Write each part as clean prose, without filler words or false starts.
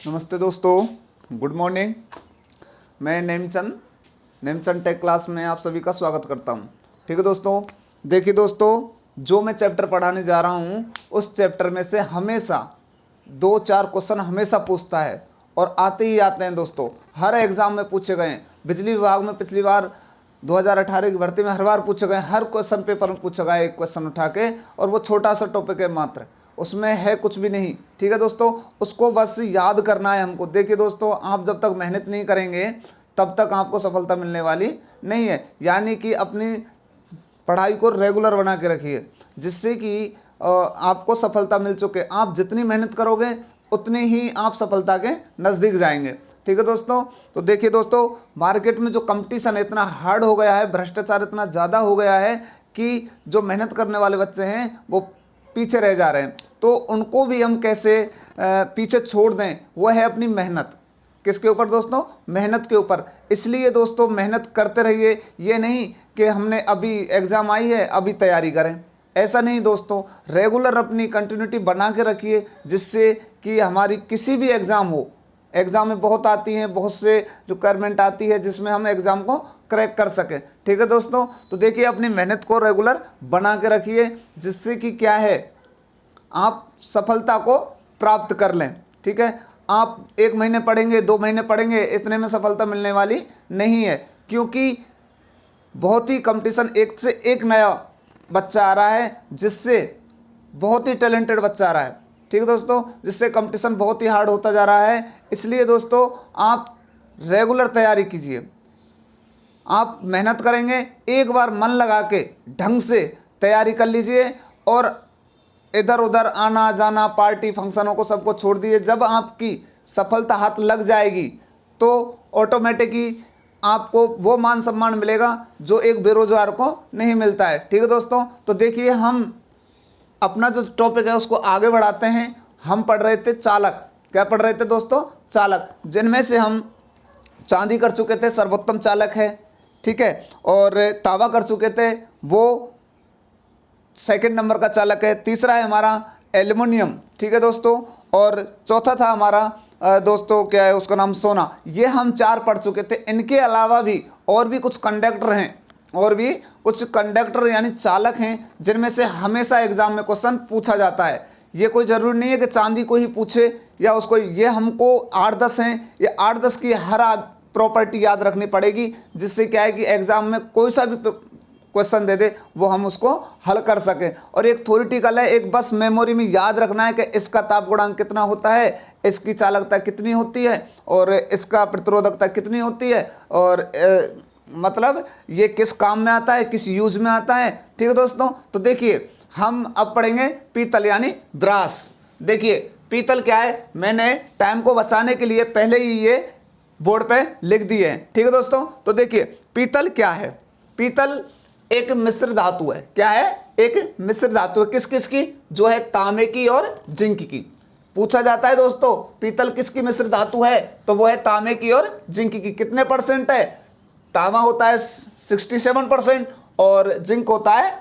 नमस्ते दोस्तों, good morning. मैं नेमचंद टेक क्लास में आप सभी का स्वागत करता हूं। ठीक है दोस्तों, देखिए दोस्तों, जो मैं चैप्टर पढ़ाने जा रहा हूं उस चैप्टर में से हमेशा 2-4 क्वेश्चन हमेशा पूछता है और आते ही आते हैं दोस्तों। हर एग्ज़ाम में पूछे गए हैं, बिजली विभाग में पिछली बार 2018 की भर्ती में हर बार पूछे गए, हर क्वेश्चन पेपर में पूछा गया एक क्वेश्चन उठा के, और वो छोटा सा टॉपिक है मात्र, उसमें है कुछ भी नहीं। ठीक है दोस्तों, उसको बस याद करना है हमको। देखिए दोस्तों, आप जब तक मेहनत नहीं करेंगे तब तक आपको सफलता मिलने वाली नहीं है। यानी कि अपनी पढ़ाई को रेगुलर बना के रखिए, जिससे कि आपको सफलता मिल चुके। आप जितनी मेहनत करोगे उतनी ही आप सफलता के नज़दीक जाएंगे। ठीक है दोस्तों, तो देखिए दोस्तों, मार्केट में जो कंपटीशन है इतना हार्ड हो गया है, भ्रष्टाचार इतना ज़्यादा हो गया है कि जो मेहनत करने वाले बच्चे हैं वो पीछे रह जा रहे हैं। तो उनको भी हम कैसे पीछे छोड़ दें, वो है अपनी मेहनत। किसके ऊपर दोस्तों? मेहनत के ऊपर। इसलिए दोस्तों मेहनत करते रहिए, ये नहीं कि हमने अभी एग्ज़ाम आई है अभी तैयारी करें, ऐसा नहीं दोस्तों। रेगुलर अपनी कंटिन्यूटी बना के रखिए, जिससे कि हमारी किसी भी एग्ज़ाम हो, एग्ज़ाम में बहुत आती हैं, बहुत से रिक्वायरमेंट आती है जिसमें हम एग्ज़ाम को क्रैक कर सकें। ठीक है दोस्तों, तो देखिए अपनी मेहनत को रेगुलर बना के रखिए, जिससे कि क्या है, आप सफलता को प्राप्त कर लें। ठीक है, आप 1 महीने पढ़ेंगे, 2 महीने पढ़ेंगे, इतने में सफलता मिलने वाली नहीं है, क्योंकि बहुत ही कंपटीशन, एक से एक नया बच्चा आ रहा है, जिससे बहुत ही टैलेंटेड बच्चा आ रहा है। ठीक है दोस्तों, जिससे कंपटीशन बहुत ही हार्ड होता जा रहा है। इसलिए दोस्तों आप रेगुलर तैयारी कीजिए, आप मेहनत करेंगे, एक बार मन लगा के ढंग से तैयारी कर लीजिए और इधर उधर आना जाना, पार्टी फंक्शनों को सबको छोड़ दीजिए। जब आपकी सफलता हाथ लग जाएगी तो ऑटोमेटिकली आपको वो मान सम्मान मिलेगा जो एक बेरोजगार को नहीं मिलता है। ठीक है दोस्तों, तो देखिए हम अपना जो टॉपिक है उसको आगे बढ़ाते हैं। हम पढ़ रहे थे चालक। क्या पढ़ रहे थे दोस्तों? चालक, जिनमें से हम चांदी कर चुके थे, सर्वोत्तम चालक है। ठीक है, और तांबा कर चुके थे, वो 2nd नंबर का चालक है। तीसरा है हमारा एल्युमिनियम। ठीक है दोस्तों, और चौथा था हमारा दोस्तों क्या है उसका नाम, सोना। ये हम 4 पढ़ चुके थे। इनके अलावा भी और भी कुछ कंडक्टर हैं, और भी कुछ कंडक्टर यानी चालक हैं, जिनमें से हमेशा एग्जाम में क्वेश्चन पूछा जाता है। ये कोई ज़रूरी नहीं है कि चांदी को ही पूछे या उसको, ये हमको 8-10 हैं, ये 8-10 की हर प्रॉपर्टी याद रखनी पड़ेगी, जिससे क्या है कि एग्जाम में कोई सा भी क्वेश्चन दे दे वो हम उसको हल कर सकें। और एक थ्योरेटिकल है, एक बस मेमोरी में याद रखना है कि इसका ताप गुणांक कितना होता है, इसकी चालकता कितनी होती है, और इसका प्रतिरोधकता कितनी होती है, और मतलब ये किस काम में आता है, किस यूज में आता है। ठीक है दोस्तों, तो देखिए हम अब पढ़ेंगे पीतल यानी ब्रास। देखिए पीतल क्या है, मैंने टाइम को बचाने के लिए पहले ही ये बोर्ड पे लिख दिए हैं। ठीक है दोस्तों, तो देखिए पीतल क्या है। पीतल एक मिश्र धातु है। क्या है? एक मिश्र धातु है। किस किस की? जो है तांबे की और जिंक की। पूछा जाता है दोस्तों पीतल किसकी मिश्र धातु है, तो वो है तांबे की और जिंक की। कितने परसेंट है? तांबा होता है 67% और जिंक होता है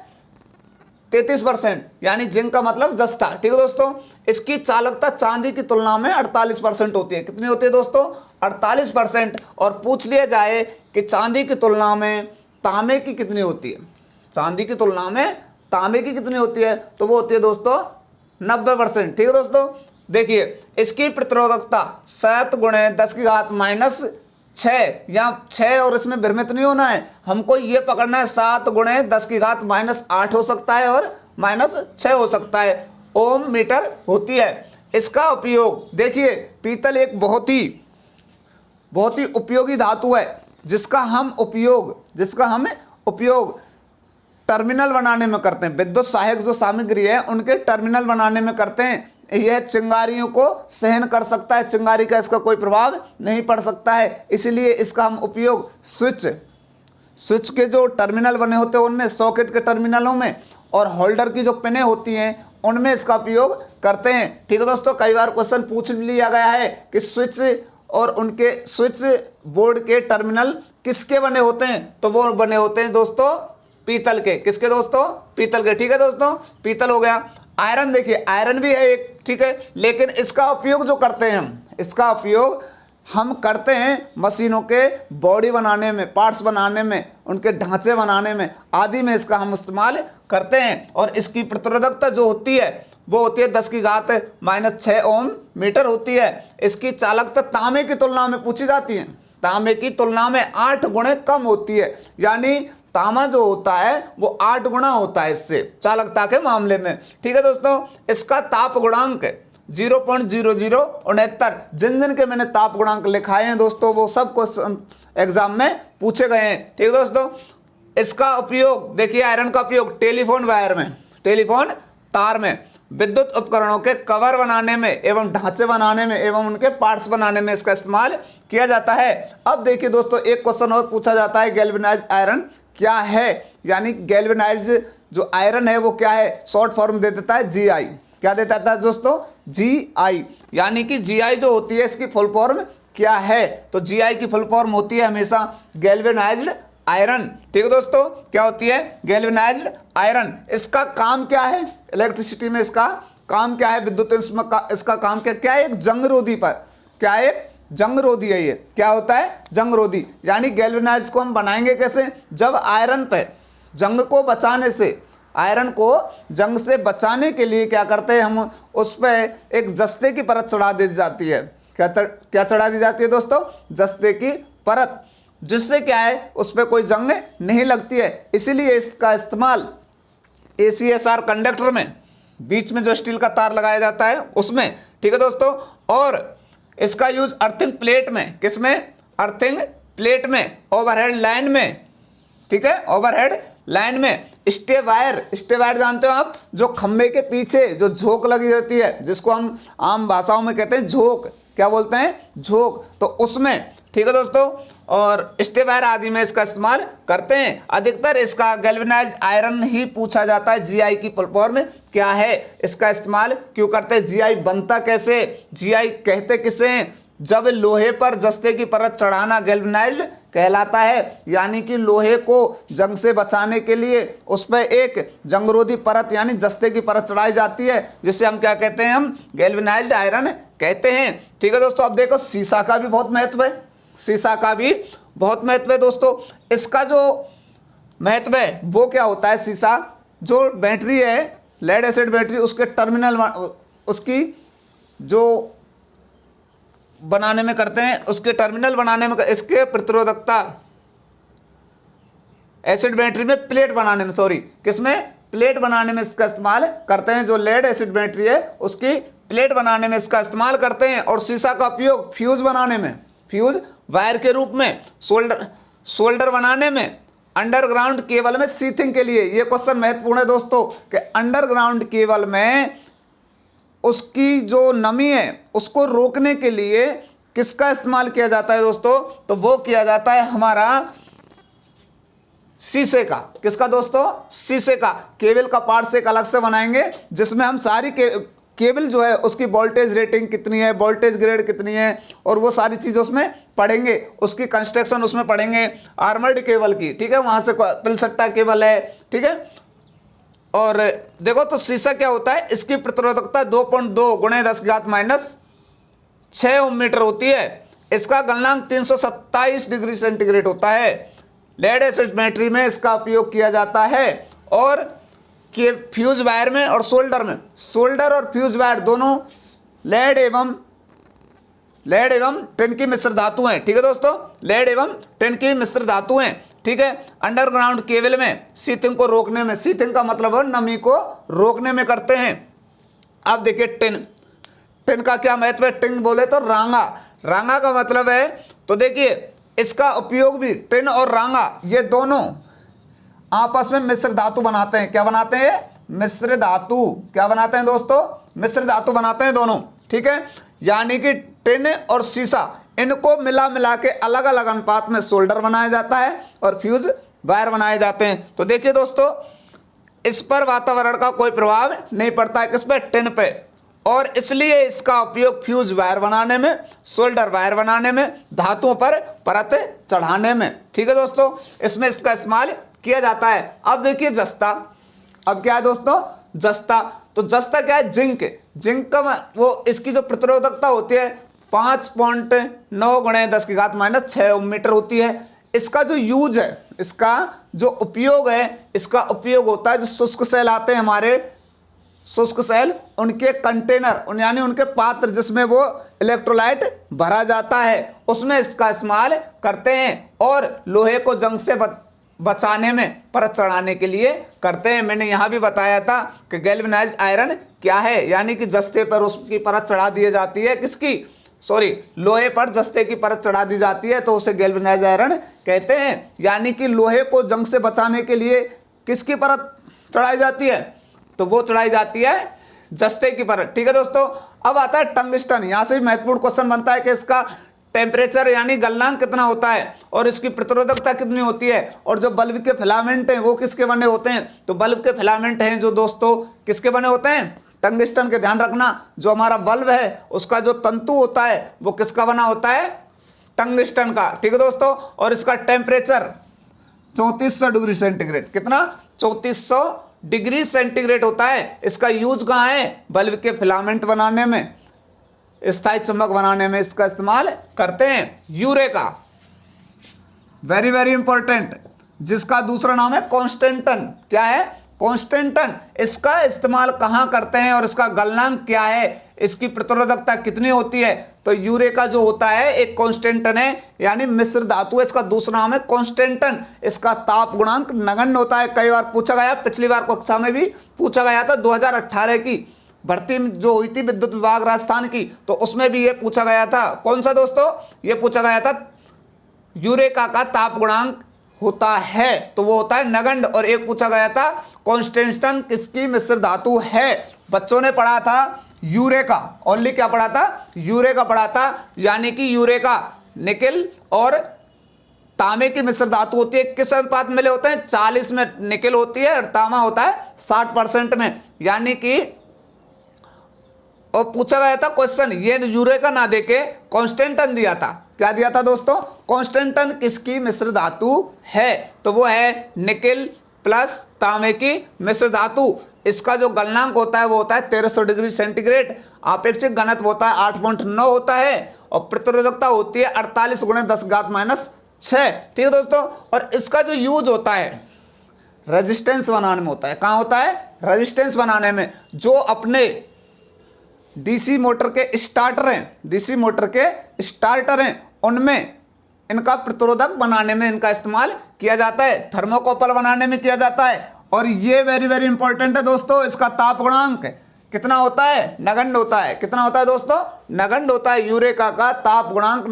33%, यानी जिंक का मतलब जस्ता। ठीक है दोस्तों, इसकी चालकता चांदी की तुलना में 48% होती है। कितनी होती है दोस्तों? 48%। और पूछ लिया जाए कि चांदी की तुलना में तांबे की कितनी होती है, चांदी की तुलना में तांबे की कितनी होती है, तो वो होती है दोस्तों 90%। ठीक है दोस्तों, देखिए इसकी प्रतिरोधकता 7 × 10⁻⁻6, या 6 और इसमें भ्रमित नहीं होना है, हमको ये पकड़ना है 7 × 10⁻8 हो सकता है और -6 हो सकता है, ओम मीटर होती है। इसका उपयोग देखिए, पीतल एक बहुत ही उपयोगी धातु है, जिसका हम उपयोग टर्मिनल बनाने में करते हैं। विद्युत सहायक जो सामग्री है उनके टर्मिनल बनाने में करते हैं। यह चिंगारियों को सहन कर सकता है, चिंगारी का इसका कोई प्रभाव नहीं पड़ सकता है, इसलिए इसका हम उपयोग स्विच के जो टर्मिनल बने होते हैं उनमें, सॉकेट के टर्मिनलों में, और होल्डर की जो पिनें होती हैं उनमें इसका उपयोग करते हैं। ठीक है दोस्तों, कई बार क्वेश्चन पूछ लिया गया है कि स्विच और उनके स्विच बोर्ड के टर्मिनल किसके बने होते हैं, तो वो बने होते हैं दोस्तों पीतल के। किसके दोस्तों? पीतल के। ठीक है दोस्तों, पीतल हो गया। आयरन, देखिए आयरन भी है एक, ठीक है, लेकिन इसका उपयोग जो करते हैं हम इसका उपयोग हम करते हैं मशीनों के बॉडी बनाने में, पार्ट्स बनाने में, उनके ढांचे बनाने में आदि में इसका हम इस्तेमाल करते हैं। और इसकी प्रतिरोधकता जो होती है वो होती है 10⁻⁻⁶ ओम मीटर होती है। इसकी चालकता तांबे की तुलना में पूछी जाती है, तांबे की तुलना में 8 गुणे कम होती है। यानी तांबा जो होता है वो 8 गुना होता है इससे चालकता के मामले में। ठीक है दोस्तों, इसका ताप गुणांक 0.0069। जिन जिन के मैंने ताप गुणांक लिखाए हैं दोस्तों वो सब क्वेश्चन एग्जाम में पूछे गए हैं। ठीक है दोस्तों, इसका उपयोग देखिए, आयरन का उपयोग टेलीफोन वायर में, टेलीफोन तार में, विद्युत उपकरणों के कवर बनाने में एवं ढांचे बनाने में एवं उनके पार्ट्स बनाने में इसका इस्तेमाल किया जाता है। अब देखिए दोस्तों, एक क्वेश्चन और पूछा जाता है, गैल्वेनाइज्ड आयरन क्या है? यानी गैल्वेनाइज्ड जो आयरन है वो क्या है? शॉर्ट फॉर्म दे देता है GI। क्या देता था दोस्तों? GI। यानी कि GI जो होती है इसकी फुल फॉर्म क्या है? तो GI की फुल फॉर्म होती है हमेशा गैल्वेनाइज्ड आयरन। ठीक है दोस्तों, क्या होती है? Galvanized iron. इसका काम क्या है? इलेक्ट्रिसिटी में इसका काम क्या है? विद्युत इसका काम क्या है? एक जंगरोधी पर, क्या है? एक जंगरोधी है। ये क्या होता है? जंगरोधी। यानी गैल्वेनाइज्ड को हम बनाएंगे कैसे? जब आयरन पे जंग को बचाने से, आयरन को जंग से बचाने के लिए क्या करते हैं हम, उस पर एक जस्ते की परत चढ़ा दी जाती है। क्या चढ़ा दी जाती है दोस्तों? जस्ते की परत, जिससे क्या है उस पर कोई जंग नहीं लगती है। इसीलिए इसका इस्तेमाल ACSR कंडक्टर में, बीच में जो स्टील का तार लगाया जाता है उसमें। ठीक है दोस्तों, और इसका यूज अर्थिंग प्लेट में, किसमें? अर्थिंग प्लेट में, ओवरहेड लाइन में। ठीक है, ओवरहेड लाइन में। स्टे वायर जानते हो आप? जो खंबे के पीछे जो झोंक लगी रहती है, जिसको हम आम भाषाओं में कहते हैं झोंक। क्या बोलते हैं? झोंक। तो उसमें, ठीक है दोस्तों, और स्टे वायर आदि में इसका इस्तेमाल करते हैं। अधिकतर इसका गैल्वेनाइज्ड आयरन ही पूछा जाता है। GI की फुल फॉर्म क्या है? इसका इस्तेमाल क्यों करते हैं? GI बनता कैसे? GI कहते किसे हैं? जब लोहे पर जस्ते की परत चढ़ाना गैल्वेनाइज्ड कहलाता है। यानी कि लोहे को जंग से बचाने के लिए उस पर एक जंगरोधी परत यानी जस्ते की परत चढ़ाई जाती है, जिसे हम क्या कहते हैं? हम गैल्वेनाइज्ड आयरन कहते हैं। ठीक है दोस्तों, अब देखो सीसा का भी बहुत महत्व है। सीसा का भी बहुत महत्व है दोस्तों। इसका जो महत्व है वो क्या होता है? सीसा जो बैटरी है, लेड एसिड बैटरी, उसके टर्मिनल, उसकी जो बनाने में करते हैं, उसके टर्मिनल बनाने में, इसके प्रतिरोधकता, एसिड बैटरी में प्लेट बनाने में, सॉरी, किसमें? प्लेट बनाने में इसका इस्तेमाल करते हैं। जो लेड एसिड बैटरी है उसकी प्लेट बनाने में इसका इस्तेमाल करते हैं। और सीसा का उपयोग फ्यूज बनाने में, फ्यूज वायर के रूप में, सोल्डर बनाने में, अंडरग्राउंड केबल में सीथिंग के लिए। ये क्वेश्चन महत्वपूर्ण है दोस्तों कि अंडरग्राउंड केबल में उसकी जो नमी है उसको रोकने के लिए किसका इस्तेमाल किया जाता है दोस्तों? तो वो किया जाता है हमारा शीशे का। किसका दोस्तों? शीशे का। केबल का पार्ट एक अलग से बनाएंगे, जिसमें हम सारी केबल जो है उसकी वोल्टेज रेटिंग कितनी है, वोल्टेज ग्रेड कितनी है, और वो सारी चीज़ें उसमें पढ़ेंगे। उसकी कंस्ट्रक्शन उसमें पढ़ेंगे, आर्मर्ड केबल की। ठीक है, वहाँ से पिलसट्टा केबल है। ठीक है, और देखो तो शीशा क्या होता है? इसकी प्रतिरोधकता 2.2 × 10⁻⁶ ओम मीटर होती है। इसका गलनांक 327 डिग्री सेंटीग्रेड होता है। लेड एसिड बैटरी में इसका उपयोग किया जाता है, और कि फ्यूज वायर में और सोल्डर में। सोल्डर और फ्यूज वायर दोनों लेड एवं टिन की मिश्र धातु हैं। ठीक है दोस्तों, लेड एवं टिन की मिश्र धातु हैं। ठीक है, अंडरग्राउंड केबल में सीथिंग को रोकने में, सीथिंग का मतलब है नमी को रोकने में करते हैं। अब देखिए टिन का क्या महत्व है? टिन बोले तो रांगा का मतलब है, तो देखिए इसका उपयोग भी, टिन और रांगा ये दोनों आपस में मिश्र धातु बनाते हैं। क्या बनाते हैं? मिश्र धातु। क्या बनाते हैं दोस्तों? मिश्र धातु बनाते हैं दोनों। ठीक है, यानी कि टिन और शीशा, इनको मिला के अलग अलग अनुपात में सोल्डर बनाया जाता है और फ्यूज वायर बनाए जाते हैं। तो देखिए दोस्तों, इस पर वातावरण का कोई प्रभाव नहीं पड़ता है। किस पे? टिन पे। और इसलिए इसका उपयोग फ्यूज वायर बनाने में, सोल्डर वायर बनाने में, धातुओं पर परत चढ़ाने में। ठीक है दोस्तों, इसमें इसका इस्तेमाल किया जाता है। अब देखिए जस्ता। अब क्या है दोस्तों? जस्ता। तो जस्ता क्या है? जिंक का वो, इसकी जो प्रतिरोधकता होती है 5.9 गुणे 10 की घात माइनस 6 मीटर होती है। इसका जो यूज है, इसका जो उपयोग है, इसका उपयोग होता है जो शुष्क सेल आते हैं हमारे, शुष्क सेल, उनके कंटेनर यानी उनके पात्र जिसमें वो इलेक्ट्रोलाइट भरा जाता है, उसमें इसका इस्तेमाल करते हैं। और लोहे को जंग से बचाने में, परत चढ़ाने के लिए करते हैं। मैंने यहाँ भी बताया था कि गैल्वेनाइज्ड आयरन क्या है, यानी कि जस्ते पर उसकी परत चढ़ा दी जाती है, किसकी, सॉरी, लोहे पर जस्ते की परत चढ़ा दी जाती है, तो उसे गैल्वेनाइज्ड आयरन कहते हैं। यानी कि लोहे को जंग से बचाने के लिए किसकी परत चढ़ाई जाती है, तो वो चढ़ाई जाती है जस्ते की परत। ठीक है दोस्तों। अब आता है टंगस्टन। यहाँ से भी महत्वपूर्ण क्वेश्चन बनता है कि इसका टेम्परेचर यानी गलनांक कितना होता है और इसकी प्रतिरोधकता कितनी होती है, और जो बल्ब के फिलामेंट हैं वो किसके बने होते हैं, तो बल्ब के फिलामेंट हैं जो दोस्तों किसके बने होते हैं, टंगस्टन के। ध्यान रखना, जो हमारा बल्ब है उसका जो तंतु होता है वो किसका बना होता है, टंगस्टन का। ठीक है दोस्तों। और इसका टेम्परेचर 3400 डिग्री सेंटीग्रेड, कितना, 3400 डिग्री सेंटीग्रेड होता है। इसका यूज कहाँ है, बल्ब के फिलामेंट बनाने में, स्थायी चुंबक बनाने में इसका इस्तेमाल करते हैं। यूरेका, वेरी वेरी इंपॉर्टेंट, जिसका दूसरा नाम है कॉन्स्टेंटन। क्या है, कॉन्स्टेंटन। इसका इस्तेमाल कहाँ करते हैं और इसका गलनांक क्या है, इसकी प्रतिरोधकता कितनी होती है, तो यूरेका जो होता है एक कॉन्स्टेंटन है, यानी मिश्र धातु है। इसका दूसरा नाम है कॉन्स्टेंटन। इसका ताप गुणांक नगण्य होता है। कई बार पूछा गया, पिछली बार कक्षा में भी पूछा गया था, 2018 की भर्ती जो हुई थी विद्युत विभाग राजस्थान की, तो उसमें भी ये पूछा गया था। कौन सा दोस्तों, ये पूछा गया था यूरेका का ताप गुणांक होता है, तो वो होता है नगण्य। और एक पूछा गया था कॉन्स्टेंटन किसकी मिश्र धातु है, बच्चों ने पढ़ा था यूरेका, ओनली क्या पढ़ा था, यूरेका पढ़ा था। यानी कि यूरेका निकेल और तांबे की मिश्र धातु होती है। किस अनुपात में होते हैं, 40 में निकेल होती है और तांबा होता है 60% में। यानी कि, और पूछा गया था क्वेश्चन, ये यूरेका ना देके कॉन्स्टेंटन दिया था। क्या दिया था दोस्तों, कॉन्स्टेंटन किसकी मिश्र धातु है, तो वो है निकेल प्लस तांबे की मिश्र धातु। इसका जो गलनांक होता है वो होता है 1300 डिग्री सेंटीग्रेड। आपेक्षिक घनत्व होता है 8.9 होता है, और प्रतिरोधकता होती है 48 गुणे 10 घात माइनस 6। ठीक है दोस्तों। और इसका जो यूज होता है रेजिस्टेंस बनाने में होता है। कहाँ होता है, रेजिस्टेंस बनाने में। जो अपने डीसी मोटर के स्टार्टर हैं, डीसी मोटर के स्टार्टर हैं, उनमें इनका प्रतिरोधक बनाने में इनका इस्तेमाल किया जाता है। थर्मोकपल बनाने में किया जाता है। और ये वेरी वेरी इंपॉर्टेंट है दोस्तों, इसका ताप गुणांक कितना होता है, नगण्य होता है। कितना होता है दोस्तों, नगण्य होता है। यूरेका का ताप गुणांक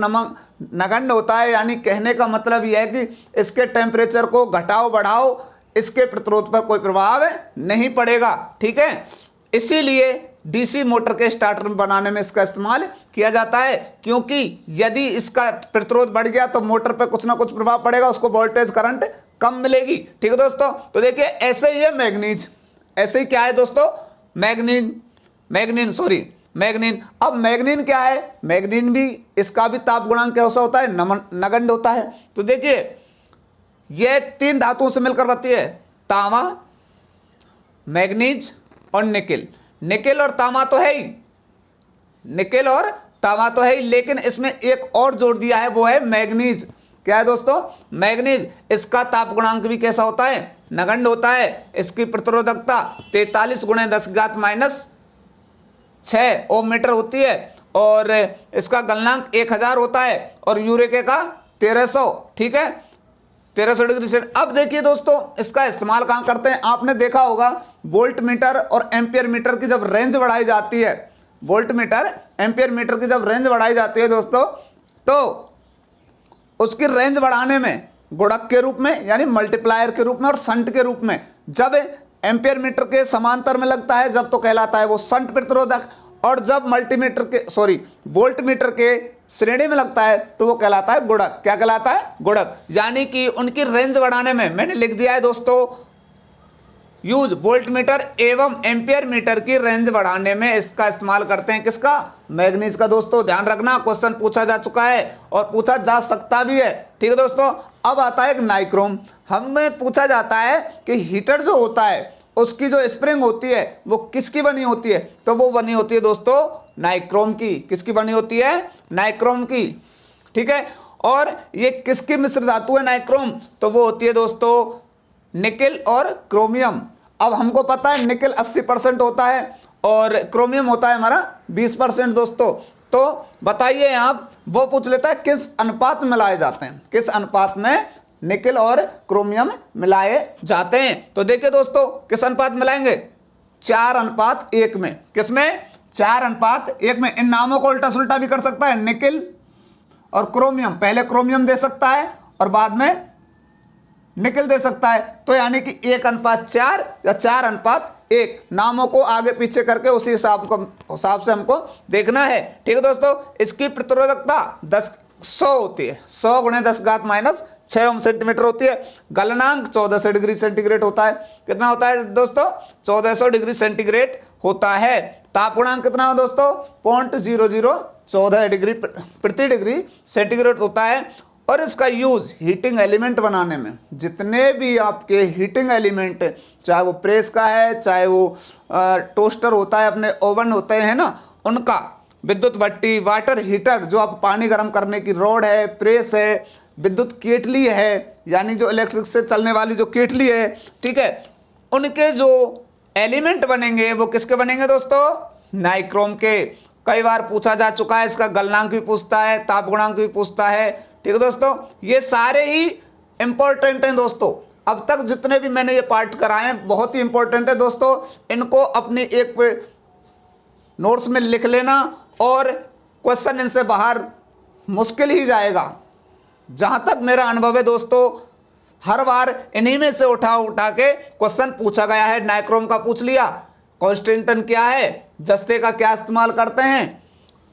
नगण्य होता है। यानी कहने का मतलब यह है कि इसके टेम्परेचर को घटाओ बढ़ाओ, इसके प्रतिरोध पर कोई प्रभाव नहीं पड़ेगा। ठीक है। इसीलिए डीसी मोटर के स्टार्टर बनाने में इसका इस्तेमाल किया जाता है, क्योंकि यदि इसका प्रतिरोध बढ़ गया तो मोटर पर कुछ ना कुछ प्रभाव पड़ेगा, उसको वोल्टेज करंट कम मिलेगी। ठीक है दोस्तों। तो देखिए ऐसे ही है मैग्नीज, ऐसे ही क्या है दोस्तों, मैग्नीन। अब मैग्नीन क्या है, मैग्नीन भी, इसका भी ताप गुणांक कैसा होता है, नगण्य होता है। तो देखिए ये 3 धातुओं से मिलकर बनती है, तांबा, मैग्नीज और निकेल। निकेल और तांबा तो है ही, निकेल और तांबा तो है ही, लेकिन इसमें एक और जोड़ दिया है, वो है मैग्नीज। क्या है दोस्तों, मैग्नीज। इसका ताप गुणांक भी कैसा होता है, नगण्य होता है। इसकी प्रतिरोधकता 43 गुणे 10 घात माइनस 6 ओम मीटर होती है, और इसका गलनांक 1000 होता है, और यूरेका का 1300। ठीक है, 1300 डिग्री से। अब देखिए दोस्तों इसका इस्तेमाल कहाँ करते हैं, आपने देखा होगा वोल्ट मीटर और एम्पियर मीटर की जब रेंज बढ़ाई जाती है, वोल्ट मीटर एम्पियर मीटर की जब रेंज बढ़ाई जाती है दोस्तों, तो उसकी रेंज बढ़ाने में गुणक के रूप में यानी मल्टीप्लायर के रूप में और शंट के रूप में, जब एम्पियर मीटर के समांतर में लगता है जब तो कहलाता है वो शंट प्रतिरोधक, और जब वोल्ट मीटर के श्रेणी में लगता है तो वो कहलाता है गुणक। क्या कहलाता है, गुणक। यानी कि उनकी रेंज बढ़ाने में मैंने लिख दिया है दोस्तों, यूज वोल्ट मीटर एवं एम्पियर मीटर की रेंज बढ़ाने में इसका इस्तेमाल करते हैं। किसका, मैग्नीज का। दोस्तों ध्यान रखना, क्वेश्चन पूछा जा चुका है और पूछा जा सकता भी है। ठीक है दोस्तों। अब आता है एक नाइक्रोम। हमें पूछा जाता है कि हीटर जो होता है उसकी जो स्प्रिंग होती है वो किसकी बनी होती है, तो वो बनी होती है दोस्तों नाइक्रोम की। किसकी बनी होती है? नाइक्रोम की। ठीक है, और ये किसकी मिश्र धातु है नाइक्रोम? तो वो होती है दोस्तों निकेल और क्रोमियम। अब हमको पता है निकेल 80% होता है और क्रोमियम होता है हमारा 20% दोस्तों। तो बताइए आप, वो पूछ लेता है किस अनुपात में मिलाए जाते हैं, किस अनुपात में निकेल और क्रोमियम मिलाए जाते हैं। तो देखिए दोस्तों किस अनुपात मिलाएंगे? 4:1 में। किसमें? 4:1 में। इन नामों को उल्टा सुल्टा भी कर सकता है, निकेल और क्रोमियम। पहले क्रोमियम दे सकता है और बाद में निकेल दे सकता है। तो यानी कि 1:4 या 4:1 नामों को आगे पीछे करके उसी हिसाब से हमको देखना है। ठीक है दोस्तों, इसकी प्रतिरोधकता 100 होती है, 100 × 10⁻6 ओम सेंटीमीटर होती है। गलनांक 1400 डिग्री सेंटीग्रेड होता है। कितना होता है दोस्तों? 1400 डिग्री सेंटीग्रेड होता है। तापगुणांक कितना हो दोस्तों? 0.0014 डिग्री प्रति डिग्री सेंटीग्रेड होता है। और इसका यूज हीटिंग एलिमेंट बनाने में, जितने भी आपके हीटिंग एलिमेंट, चाहे वो प्रेस का है, चाहे वो टोस्टर होता है, अपने ओवन होते हैं ना, उनका, विद्युत भट्टी, वाटर हीटर, जो आप पानी गर्म करने की रॉड है, प्रेस है, विद्युत केटली है, यानी जो इलेक्ट्रिक से चलने वाली जो केटली है, ठीक है, उनके जो एलिमेंट बनेंगे वो किसके बनेंगे दोस्तों? नाइक्रोम के। कई बार पूछा जा चुका है, इसका गलनांक भी पूछता है, ताप गुणांक भी पूछता है। ठीक है दोस्तों, ये सारे ही इंपॉर्टेंट हैं दोस्तों। अब तक जितने भी मैंने ये पार्ट कराए हैं बहुत ही इंपॉर्टेंट है दोस्तों। इनको अपनी एक नोट्स में लिख लेना और क्वेश्चन इनसे बाहर मुश्किल ही जाएगा। जहां तक मेरा अनुभव है दोस्तों, हर बार इन्हीं में से उठा के क्वेश्चन पूछा गया है। नाइक्रोम का पूछ लिया, कॉन्स्टेंटन क्या है, जस्ते का क्या इस्तेमाल करते हैं,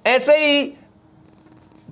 ऐसे ही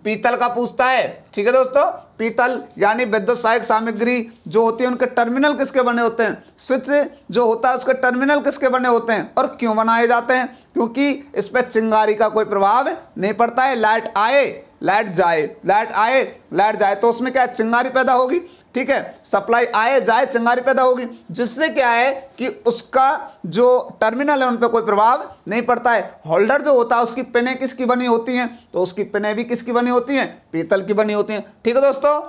पीतल का पूछता है। ठीक है दोस्तों, पीतल यानी विद्युत सहायक सामग्री जो होती है उनके टर्मिनल किसके बने होते हैं? स्विच जो होता है उसके टर्मिनल किसके बने होते हैं और क्यों बनाए जाते हैं? क्योंकि इस पर चिंगारी का कोई प्रभाव नहीं पड़ता है। लाइट आए लाइट जाए, लाइट आए लाइट जाए, तो उसमें क्या है? चिंगारी पैदा होगी। ठीक है, सप्लाई आए जाए चिंगारी पैदा होगी, जिससे क्या है कि उसका जो टर्मिनल है उन पर कोई प्रभाव नहीं पड़ता है। होल्डर जो होता है उसकी पिनें किसकी बनी होती हैं? तो उसकी पिनें भी किसकी बनी होती हैं? पीतल की बनी होती हैं। ठीक है दोस्तों,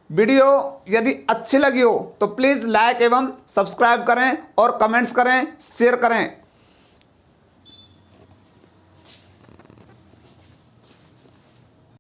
वीडियो यदि अच्छी लगी हो तो प्लीज़ लाइक एवं सब्सक्राइब करें और कमेंट्स करें, शेयर करें।